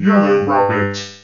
Yellow rabbit.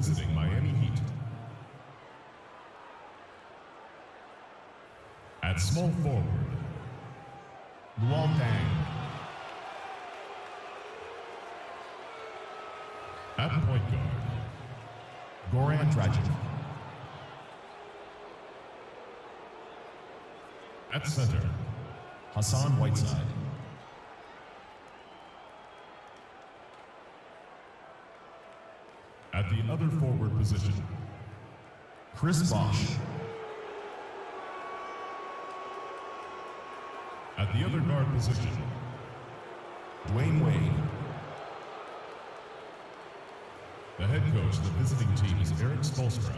visiting Miami Heat. At small forward, Luol Deng. At point guard, Goran Dragic. At center, Hassan Whiteside. At the other forward position, Chris Bosh. At the other guard position, Dwayne Wade. The head coach of the visiting team is Eric Spoelstra.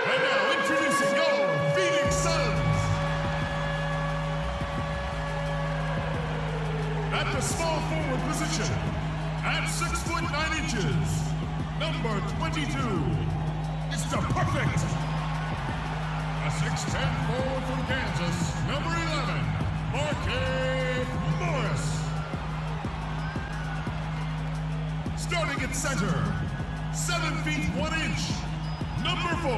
And now introducing your Phoenix Suns. At the small forward position, at 6'9", number 22, Mr. Perfect. A 6'10" forward from Kansas, number 11, Markieff Morris. Starting at center, 7 feet 1 inch, number 4,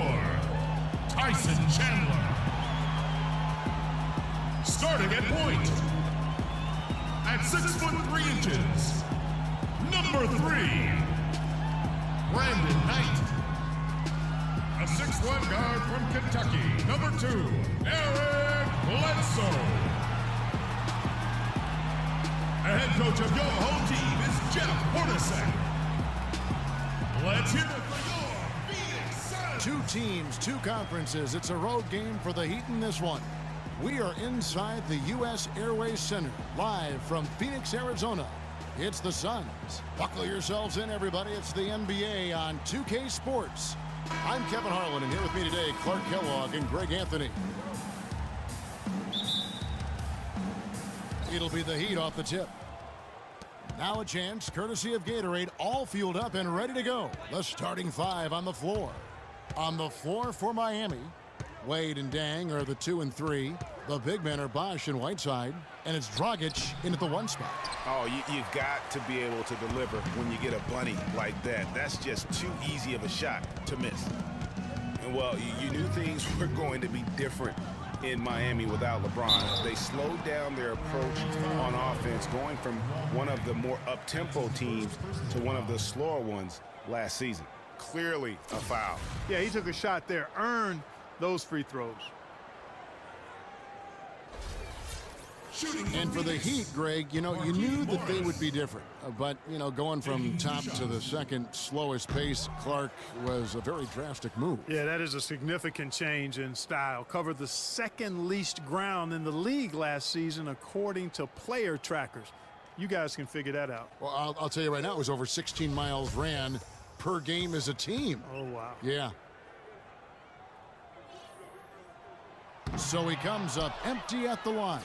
Tyson Chandler. Starting at point, at 6'3", number 3, Brandon Knight. A 6'1" guard from Kentucky, number 2, Eric Bledsoe. The head coach of your home team is Jeff Hornacek. Let's hear it for your Phoenix Suns. 2 teams, 2 conferences. It's a road game for the Heat in this one. We are inside the U.S. Airways Center, live from Phoenix, Arizona. It's the Suns. Buckle yourselves in, everybody. It's the NBA on 2K Sports. I'm Kevin Harlan, and here with me today, Clark Kellogg and Greg Anthony. It'll be the Heat off the tip. Now a chance, courtesy of Gatorade, all fueled up and ready to go. The starting 5 on the floor. On the floor for Miami, Wade and Deng are the 2 and 3. The big men are Bosh and Whiteside, and it's Dragic in at the 1 spot. Oh, you've got to be able to deliver when you get a bunny like that. That's just too easy of a shot to miss. And well, you knew things were going to be different in Miami without LeBron. They slowed down their approach on offense, going from one of the more up-tempo teams to one of the slower ones last season. Clearly a foul. Yeah, he took a shot there, earned those free throws. And for the Heat, Greg, you knew that they would be different. But, going from top to the second slowest pace, Clark, was a very drastic move. Yeah, that is a significant change in style. Covered the second least ground in the league last season, according to player trackers. You guys can figure that out. Well, I'll tell you right now, it was over 16 miles ran per game as a team. Oh, wow. Yeah. So he comes up empty at the line.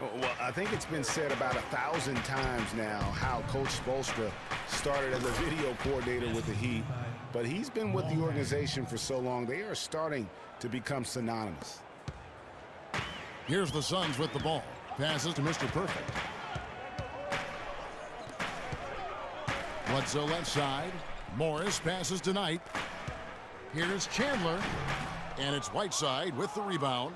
Well, I think it's been said about 1,000 times now how Coach Spoelstra started as a video coordinator with the Heat, but he's been with the organization for so long, they are starting to become synonymous. Here's the Suns with the ball. Passes to Mr. Perfect. Bledsoe left side. Morris passes to Knight. Here's Chandler, and it's Whiteside with the rebound.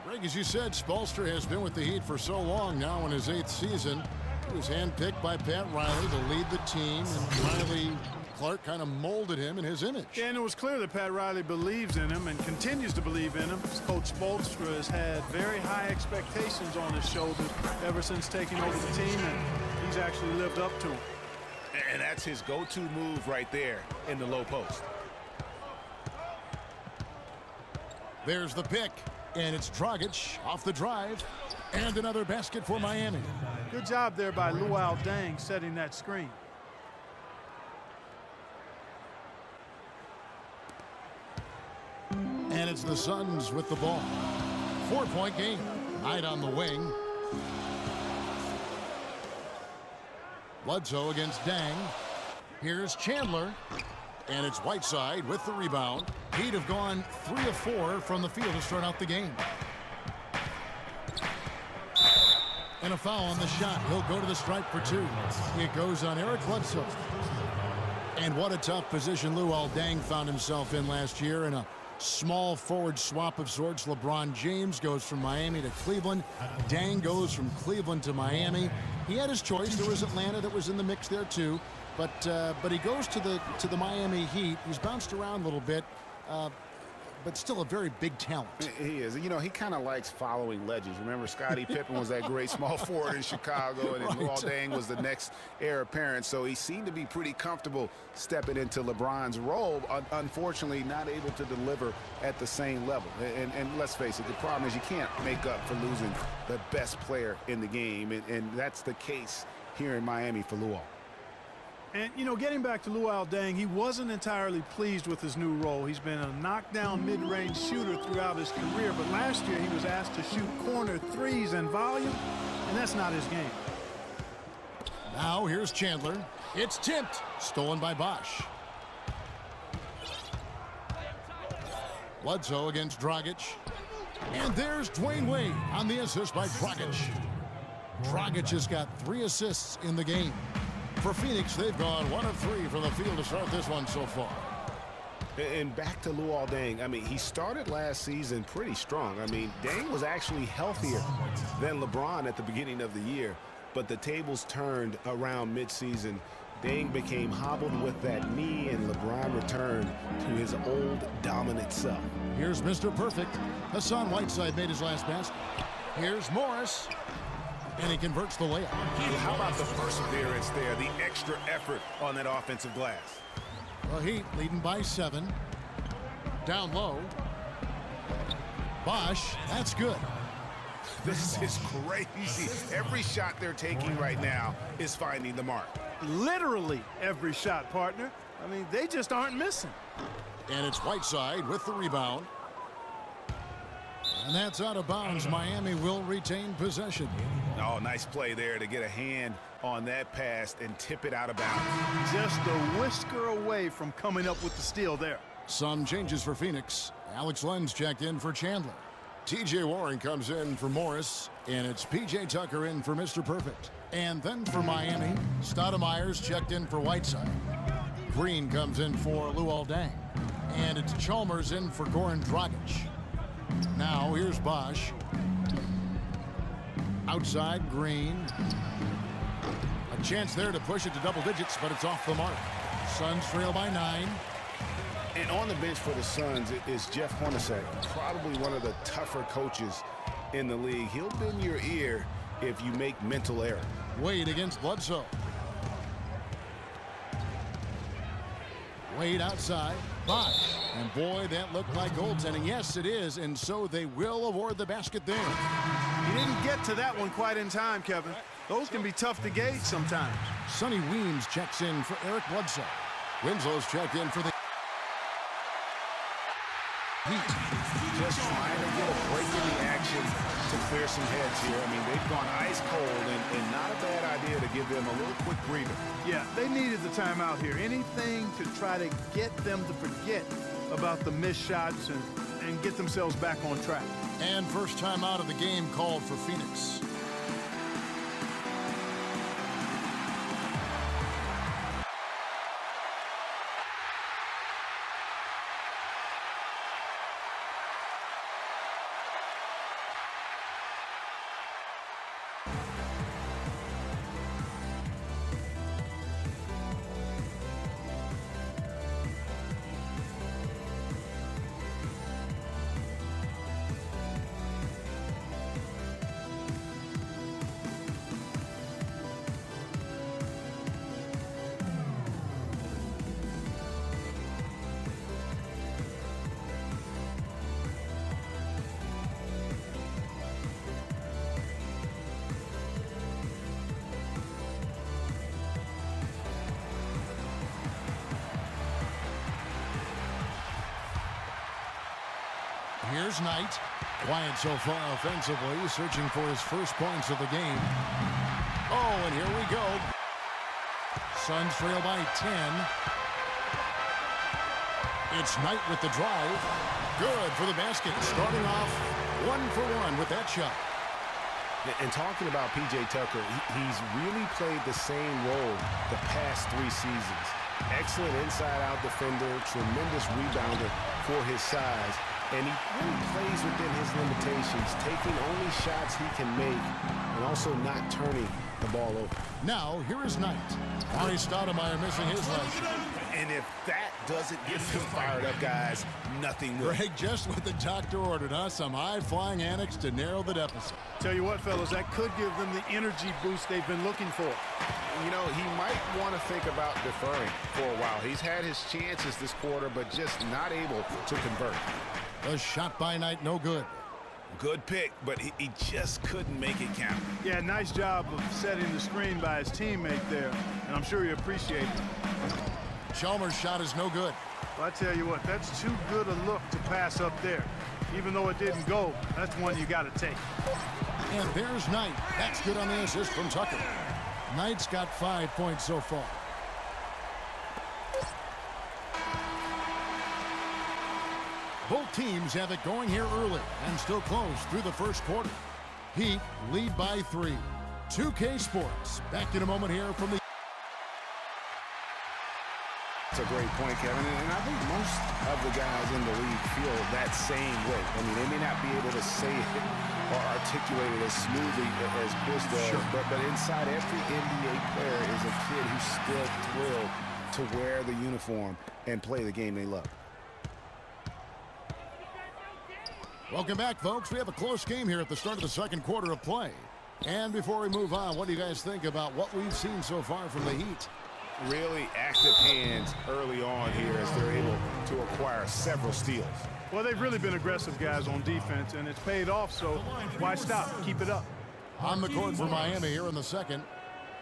Greg, as you said, Spoelstra has been with the Heat for so long now in his 8th season. He was handpicked by Pat Riley to lead the team, and Riley Clark kind of molded him in his image. Yeah, and it was clear that Pat Riley believes in him and continues to believe in him. Coach Spoelstra has had very high expectations on his shoulders ever since taking over the team, and he's actually lived up to them. And that's his go-to move right there in the low post. There's the pick. And it's Dragic off the drive, and another basket for Miami. Good job there by Luol Deng setting that screen. And it's the Suns with the ball. 4-point game. Knight on the wing. Bledsoe against Deng. Here's Chandler. And it's Whiteside with the rebound. Heat have gone 3 of 4 from the field to start out the game. And a foul on the shot. He'll go to the stripe for 2. It goes on Eric Bledsoe. And what a tough position Luol Deng found himself in last year in a small forward swap of sorts. LeBron James goes from Miami to Cleveland. Deng goes from Cleveland to Miami. He had his choice. There was Atlanta that was in the mix there too. But he goes to the Miami Heat. He's bounced around a little bit. But still a very big talent. He is. You know, he kind of likes following legends. Remember, Scottie Pippen was that great small forward in Chicago, and Luol Deng was the next heir apparent. So he seemed to be pretty comfortable stepping into LeBron's role. Unfortunately, not able to deliver at the same level. And let's face it, the problem is you can't make up for losing the best player in the game, and that's the case here in Miami for Luol. And, you know, getting back to Luol Deng, he wasn't entirely pleased with his new role. He's been a knockdown mid-range shooter throughout his career, but last year he was asked to shoot corner threes and volume, and that's not his game. Now here's Chandler. It's tipped. Stolen by Bosch. Bledsoe against Dragic. And there's Dwayne Wade on the assist by Dragic. Dragic has got 3 assists in the game. For Phoenix, they've gone 1 of 3 from the field to start this one so far. And back to Luol Deng. I mean, he started last season pretty strong. I mean, Deng was actually healthier than LeBron at the beginning of the year, but the tables turned around midseason. Deng became hobbled with that knee, and LeBron returned to his old dominant self. Here's Mr. Perfect. Hassan Whiteside made his last pass. Here's Morris. And he converts the layup. How about the perseverance there, the extra effort on that offensive glass? The Heat leading by 7. Down low. Bosch, that's good. This is crazy. Every shot they're taking right now is finding the mark. Literally every shot, partner. I mean, they just aren't missing. And it's Whiteside with the rebound. And that's out of bounds. Miami will retain possession. Oh, nice play there to get a hand on that pass and tip it out of bounds. Just a whisker away from coming up with the steal there. Some changes for Phoenix. Alex Lenz checked in for Chandler. TJ Warren comes in for Morris. And it's PJ Tucker in for Mr. Perfect. And then for Miami, Stoudemire's checked in for Whiteside. Green comes in for Luol Deng. And it's Chalmers in for Goran Dragic. Now here's Bosch. Outside, Green. A chance there to push it to double digits, but it's off the mark. Suns trail by 9. And on the bench for the Suns is Jeff Hornacek, probably one of the tougher coaches in the league. He'll bend your ear if you make mental error. Wade against Bledsoe. Wade outside. Bosch. And boy, that looked like goaltending. Yes, it is. And so they will award the basket there. He didn't get to that one quite in time, Kevin. Those can be tough to gauge sometimes. Sonny Weems checks in for Eric Bledsoe. Winslow's checked in for the Heat. Just trying to get a break in the action to clear some heads here. I mean, they've gone ice cold, and not a bad idea to give them a little quick breather. Yeah, they needed the timeout here. Anything to try to get them to forget about the missed shots and get themselves back on track. And first time out of the game called for Phoenix. Here's Knight. Quiet so far offensively, searching for his first points of the game. Oh, and here we go. Suns trail by 10. It's Knight with the drive. Good for the basket. Starting off 1 for 1 with that shot. And talking about P.J. Tucker, he's really played the same role the past 3 seasons. Excellent inside-out defender, tremendous rebounder for his size, and he really plays within his limitations, taking only shots he can make and also not turning the ball over. Now, here is Knight. Arnie Stoudemire missing his last. And if that doesn't get them fired up, guys, nothing will. Greg, just what the doctor ordered, huh? Some high-flying annex to narrow the deficit. Tell you what, fellas, that could give them the energy boost they've been looking for. You know, he might want to think about deferring for a while. He's had his chances this quarter, but just not able to convert. A shot by Knight, no good. Good pick, but he just couldn't make it count. Yeah, nice job of setting the screen by his teammate there, and I'm sure he appreciates it. Chalmers' shot is no good. Well, I tell you what, that's too good a look to pass up there. Even though it didn't go, that's one you got to take. And there's Knight. That's good on the assist from Tucker. Knight's got 5 points so far. Both teams have it going here early and still close through the first quarter. Heat lead by 3. 2K Sports. Back in a moment here from the... It's a great point, Kevin, and I think most of the guys in the league feel that same way. I mean, they may not be able to say it or articulate it as smoothly as Chris does, sure, but inside every NBA player is a kid who's still thrilled to wear the uniform and play the game they love. Welcome back, folks. We have a close game here at the start of the second quarter of play. And before we move on, what do you guys think about what we've seen so far from the Heat? Really active hands early on here as they're able to acquire several steals. Well, they've really been aggressive guys on defense, and it's paid off, so why stop? Keep it up. On the court for Miami here in the second.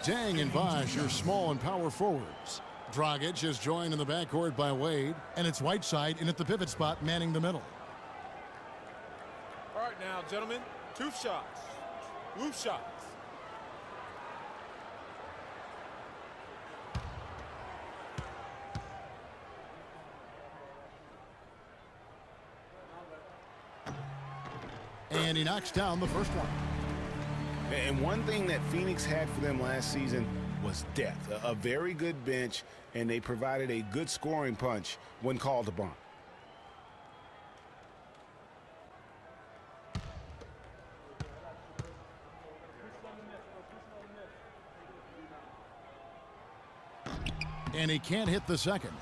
Dang and Bosh are small and power forwards. Dragic is joined in the backcourt by Wade, and it's Whiteside in at the pivot spot manning the middle. All right now, gentlemen, 2 shots. 2 shots. And he knocks down the first one. And one thing that Phoenix had for them last season was depth. A very good bench, and they provided a good scoring punch when called upon. And he can't hit the second.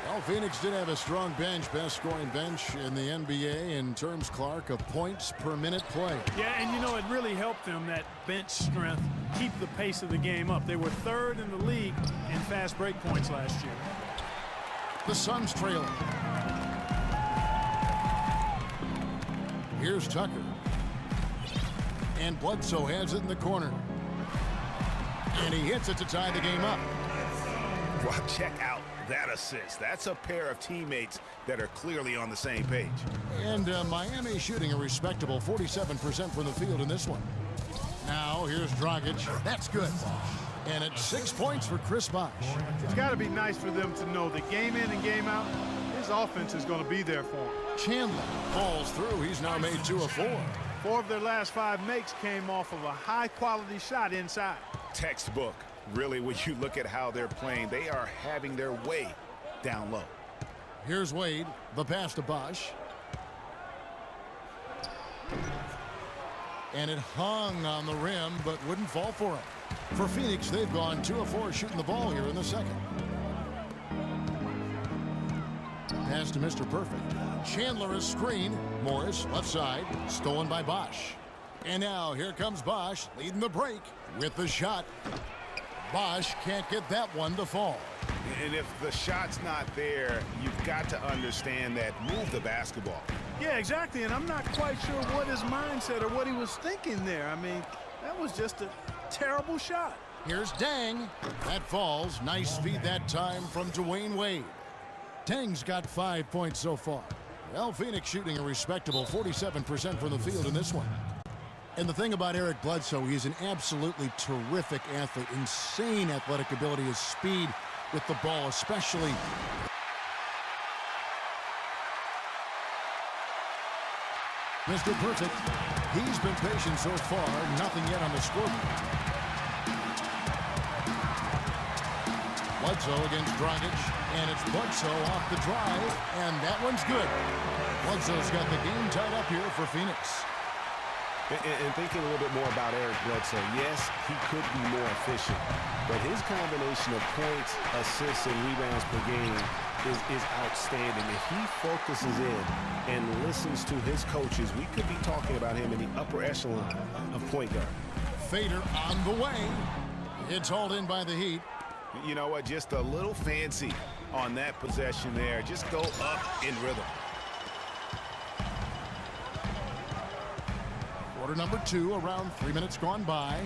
Well, Phoenix did have a strong bench, best scoring bench in the NBA in terms, Clark, of points per minute play. Yeah, and you know, it really helped them, that bench strength, keep the pace of the game up. They were 3rd in the league in fast break points last year. The Suns trailing. Here's Tucker. And Bledsoe has it in the corner. And he hits it to tie the game up. Well, check out that assist. That's a pair of teammates that are clearly on the same page. And Miami shooting a respectable 47% from the field in this one. Now, here's Dragic. That's good. And it's 6 points for Chris Bosh. It's got to be nice for them to know that game in and game out, his offense is going to be there for him. Chandler falls through. He's now made 2 of 4. 4 of their last 5 makes came off of a high-quality shot inside. Textbook. Really, when you look at how they're playing, they are having their way down low. Here's Wade, the pass to Bosh. And it hung on the rim, but wouldn't fall for him. For Phoenix, they've gone 2 of 4 shooting the ball here in the second. Pass to Mr. Perfect. Chandler is screened. Morris, left side, stolen by Bosh. And now here comes Bosh, leading the break with the shot. Bosh can't get that one to fall. And if the shot's not there, you've got to understand that. Move the basketball. Yeah, exactly, and I'm not quite sure what his mindset or what he was thinking there. I mean, that was just a terrible shot. Here's Dang. That falls. Nice feed that time from Dwayne Wade. Dang's got 5 points so far. Well, Phoenix shooting a respectable 47% from the field in this one. And the thing about Eric Bledsoe, he's an absolutely terrific athlete. Insane athletic ability, his speed with the ball especially. Mr. Perfect. He's been patient so far. Nothing yet on the scoreboard. Bledsoe against Dragic, and it's Bledsoe off the drive, and that one's good. Bledsoe's got the game tied up here for Phoenix. And thinking a little bit more about Eric Bledsoe, yes, he could be more efficient, but his combination of points, assists, and rebounds per game is outstanding. If he focuses in and listens to his coaches, we could be talking about him in the upper echelon of point guard. Fader on the way. It's hauled in by the Heat. You know what? Just a little fancy on that possession there. Just go up in rhythm. Quarter number 2, around 3 minutes gone by.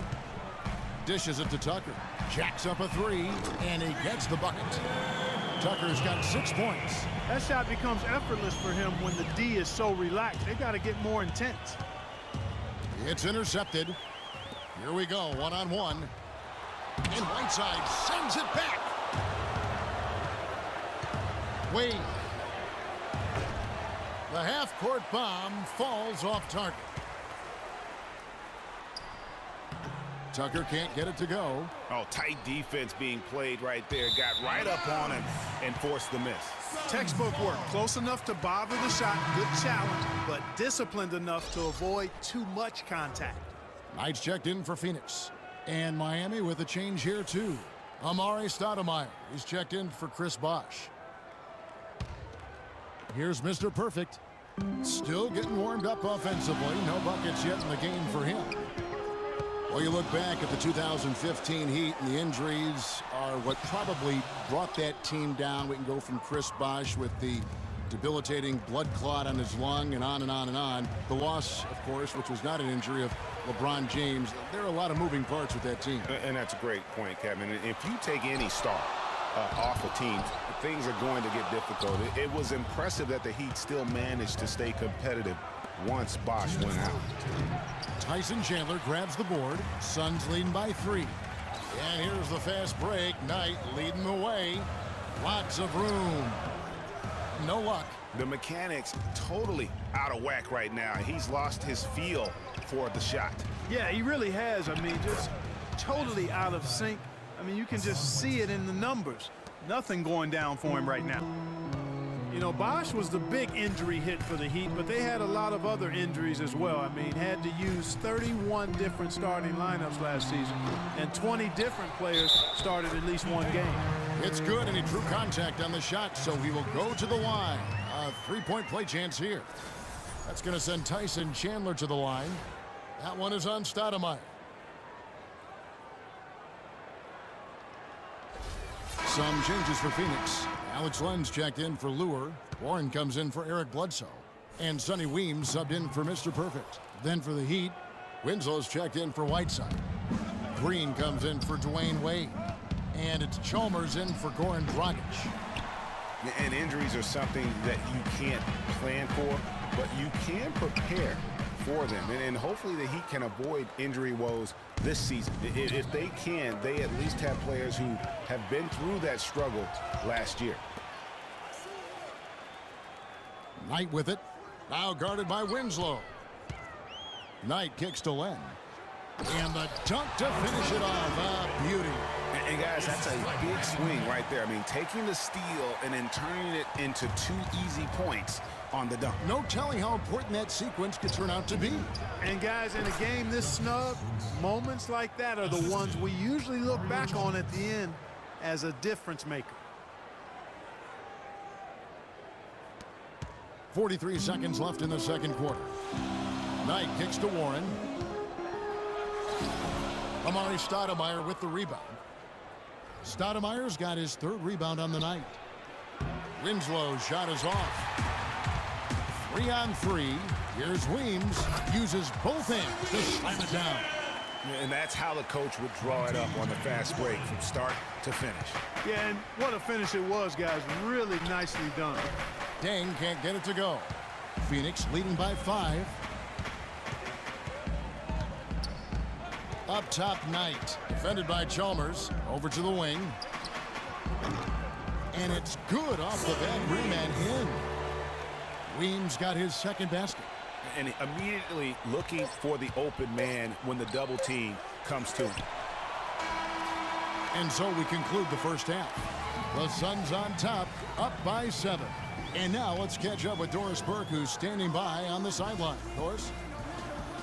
Dishes it to Tucker. Jacks up a 3, and he gets the bucket. Tucker's got 6 points. That shot becomes effortless for him when the D is so relaxed. They got to get more intense. It's intercepted. Here we go, one-on-one. And Whiteside sends it back. Wade. The half-court bomb falls off target. Tucker can't get it to go. Oh, tight defense being played right there. Got right up on him and forced the miss. Textbook work. Close enough to bother the shot. Good challenge, but disciplined enough to avoid too much contact. Knight's checked in for Phoenix. And Miami with a change here, too. Amari Stoudemire is checked in for Chris Bosh. Here's Mr. Perfect. Still getting warmed up offensively. No buckets yet in the game for him. Well, you look back at the 2015 Heat, and the injuries are what probably brought that team down. We can go from Chris Bosh with the debilitating blood clot on his lung and on and on and on. The loss, of course, which was not an injury, of LeBron James. There are a lot of moving parts with that team. And that's a great point, Kevin. If you take any star off a team, things are going to get difficult. It was impressive that the Heat still managed to stay competitive once Bosh went out. Tyson Chandler grabs the board. Suns leading by 3. And here's the fast break. Knight leading the way. Lots of room. No luck. The mechanics totally out of whack right now. He's lost his feel for the shot. Yeah, he really has. I mean, just totally out of sync. I mean, you can just see it in the numbers. Nothing going down for him right now. You know, Bosh was the big injury hit for the Heat, but they had a lot of other injuries as well. I mean, had to use 31 different starting lineups last season, and 20 different players started at least one game. It's good, and he drew contact on the shot, so he will go to the line. A 3-point play chance here. That's going to send Tyson Chandler to the line. That one is on Stoudemire. Some changes for Phoenix. Alex Lenz checked in for Lure. Warren comes in for Eric Bledsoe. And Sonny Weems subbed in for Mr. Perfect. Then for the Heat, Winslow's checked in for Whiteside. Green comes in for Dwayne Wade. And it's Chalmers in for Goran Dragic. And injuries are something that you can't plan for, but you can prepare for them. And hopefully the Heat can avoid injury woes this season. If they can, they at least have players who have been through that struggle last year. Knight with it. Now guarded by Winslow. Knight kicks to Len. And the dunk to finish it off. A beauty. And guys, that's a big swing right there. I mean, taking the steal and then turning it into 2 easy points on the dunk. No telling how important that sequence could turn out to be. And guys, in a game this snug, moments like that are the ones we usually look back on at the end as a difference maker. 43 seconds left in the second quarter. Knight kicks to Warren. Amari Stoudemire with the rebound. Stoudemire's got his 3rd rebound on the night. Winslow's shot is off. 3-on-3. Here's Weems. Uses both hands to slam it down. And that's how the coach would draw it up on the fast break from start to finish. Yeah, and what a finish it was, guys. Really nicely done. Dang can't get it to go. Phoenix leading by 5. Up top, Knight. Defended by Chalmers. Over to the wing. And it's good off the back rim and in. Weems got his 2nd basket. and immediately looking for the open man when the double team comes to him. And so we conclude the first half. The Suns on top, up by 7. And now let's catch up with Doris Burke, who's standing by on the sideline. Doris?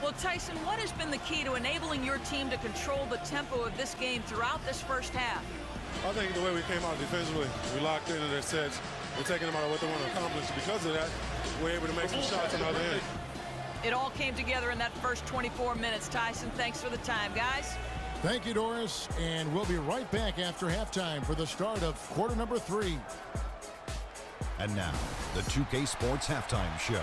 Well, Tyson, what has been the key to enabling your team to control the tempo of this game throughout this first half? I think the way we came out defensively, we locked into their sets. We're taking them out of what they want to accomplish. Because of that, we're able to make some shots on the other end. It all came together in that first 24 minutes. Tyson, thanks for the time, guys. Thank you, Doris. And we'll be right back after halftime for the start of quarter number 3. And now, the 2K Sports Halftime Show.